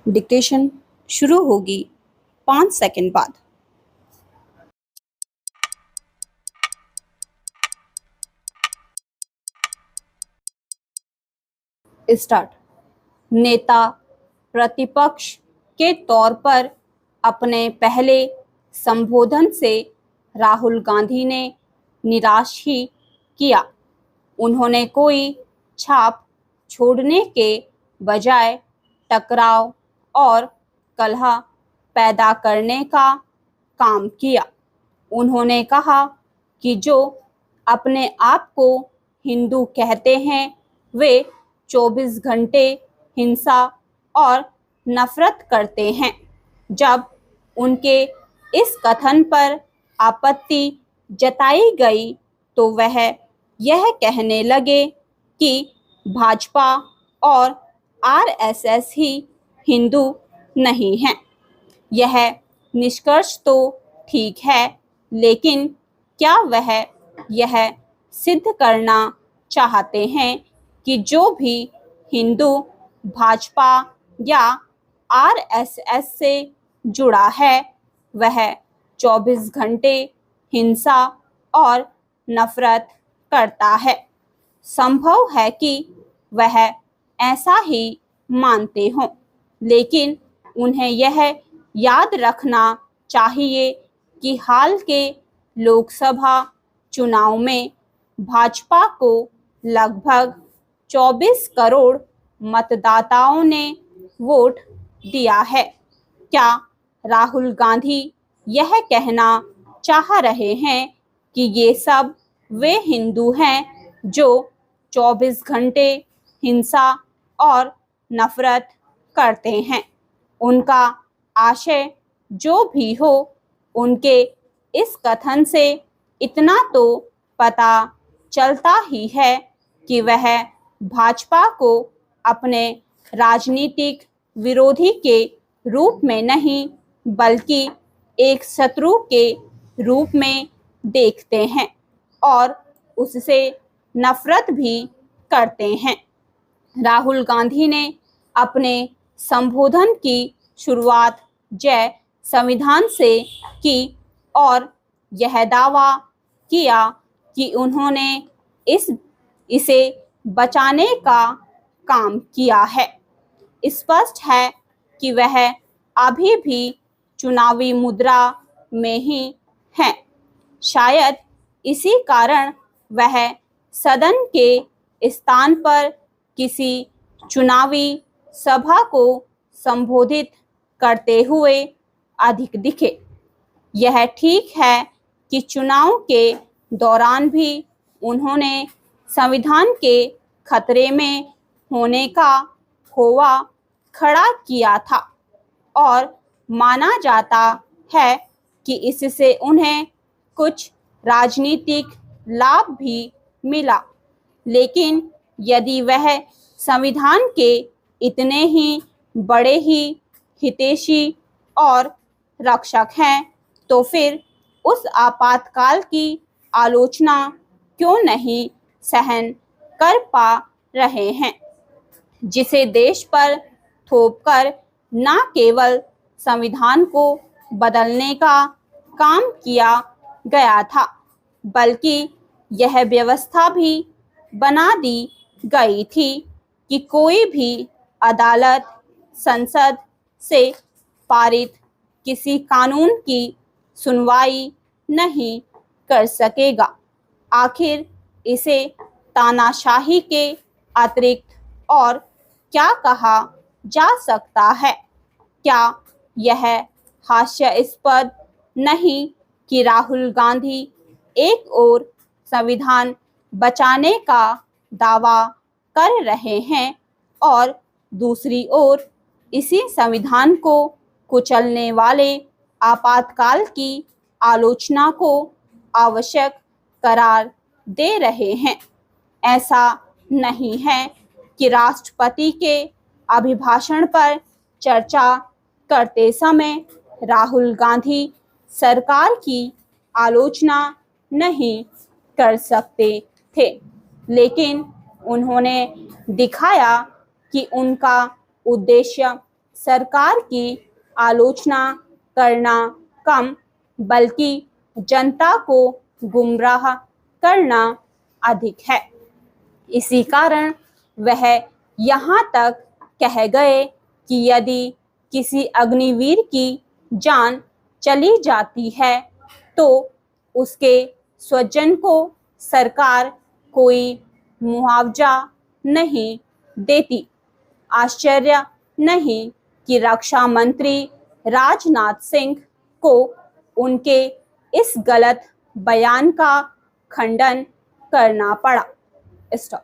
Dictation शुरू होगी 5 second बाद। स्टार्ट। नेता प्रतिपक्ष के तौर पर अपने पहले संबोधन से राहुल गांधी ने निराश ही किया। उन्होंने कोई छाप छोड़ने के बजाय टकराव और कलह पैदा करने का काम किया। उन्होंने कहा कि जो अपने आप को हिंदू कहते हैं वे 24 घंटे हिंसा और नफरत करते हैं। जब उनके इस कथन पर आपत्ति जताई गई तो वह यह कहने लगे कि भाजपा और आरएसएस ही हिंदू नहीं हैं। यह निष्कर्ष तो ठीक है, लेकिन क्या वह यह सिद्ध करना चाहते हैं कि जो भी हिंदू भाजपा या आरएसएस से जुड़ा है वह 24 घंटे हिंसा और नफरत करता है? संभव है कि वह ऐसा ही मानते हों, लेकिन उन्हें यह याद रखना चाहिए कि हाल के लोकसभा चुनाव में भाजपा को लगभग 24 करोड़ मतदाताओं ने वोट दिया है। क्या राहुल गांधी यह कहना चाह रहे हैं कि ये सब वे हिंदू हैं जो 24 घंटे हिंसा और नफरत करते हैं? उनका आशय जो भी हो, उनके इस कथन से इतना तो पता चलता ही है कि वह भाजपा को अपने राजनीतिक विरोधी के रूप में नहीं बल्कि एक शत्रु के रूप में देखते हैं और उससे नफरत भी करते हैं। राहुल गांधी ने अपने संबोधन की शुरुआत जय संविधान से की और यह दावा किया कि उन्होंने इसे बचाने का काम किया है। स्पष्ट है कि वह अभी भी चुनावी मुद्रा में ही हैं। शायद इसी कारण वह सदन के स्थान पर किसी चुनावी सभा को संबोधित करते हुए अधिक दिखे। यह ठीक है कि चुनाव के दौरान भी उन्होंने संविधान के खतरे में होने का होवा खड़ा किया था और माना जाता है कि इससे उन्हें कुछ राजनीतिक लाभ भी मिला। लेकिन यदि वह संविधान के इतने ही बड़े ही हितैषी और रक्षक हैं तो फिर उस आपातकाल की आलोचना क्यों नहीं सहन कर पा रहे हैं, जिसे देश पर थोपकर न केवल संविधान को बदलने का काम किया गया था बल्कि यह व्यवस्था भी बना दी गई थी कि कोई भी अदालत संसद से पारित किसी कानून की सुनवाई नहीं कर सकेगा। आखिर इसे तानाशाही के अतिरिक्त और क्या कहा जा सकता है? क्या यह हास्यास्पद नहीं कि राहुल गांधी एक ओर संविधान बचाने का दावा कर रहे हैं और दूसरी ओर इसी संविधान को कुचलने वाले आपातकाल की आलोचना को आवश्यक करार दे रहे हैं? ऐसा नहीं है कि राष्ट्रपति के अभिभाषण पर चर्चा करते समय राहुल गांधी सरकार की आलोचना नहीं कर सकते थे, लेकिन उन्होंने दिखाया कि उनका उद्देश्य सरकार की आलोचना करना कम बल्कि जनता को गुमराह करना अधिक है। इसी कारण वह यहाँ तक कह गए कि यदि किसी अग्निवीर की जान चली जाती है तो उसके स्वजन को सरकार कोई मुआवजा नहीं देती। आश्चर्य नहीं कि रक्षा मंत्री राजनाथ सिंह को उनके इस गलत बयान का खंडन करना पड़ा। स्टॉप।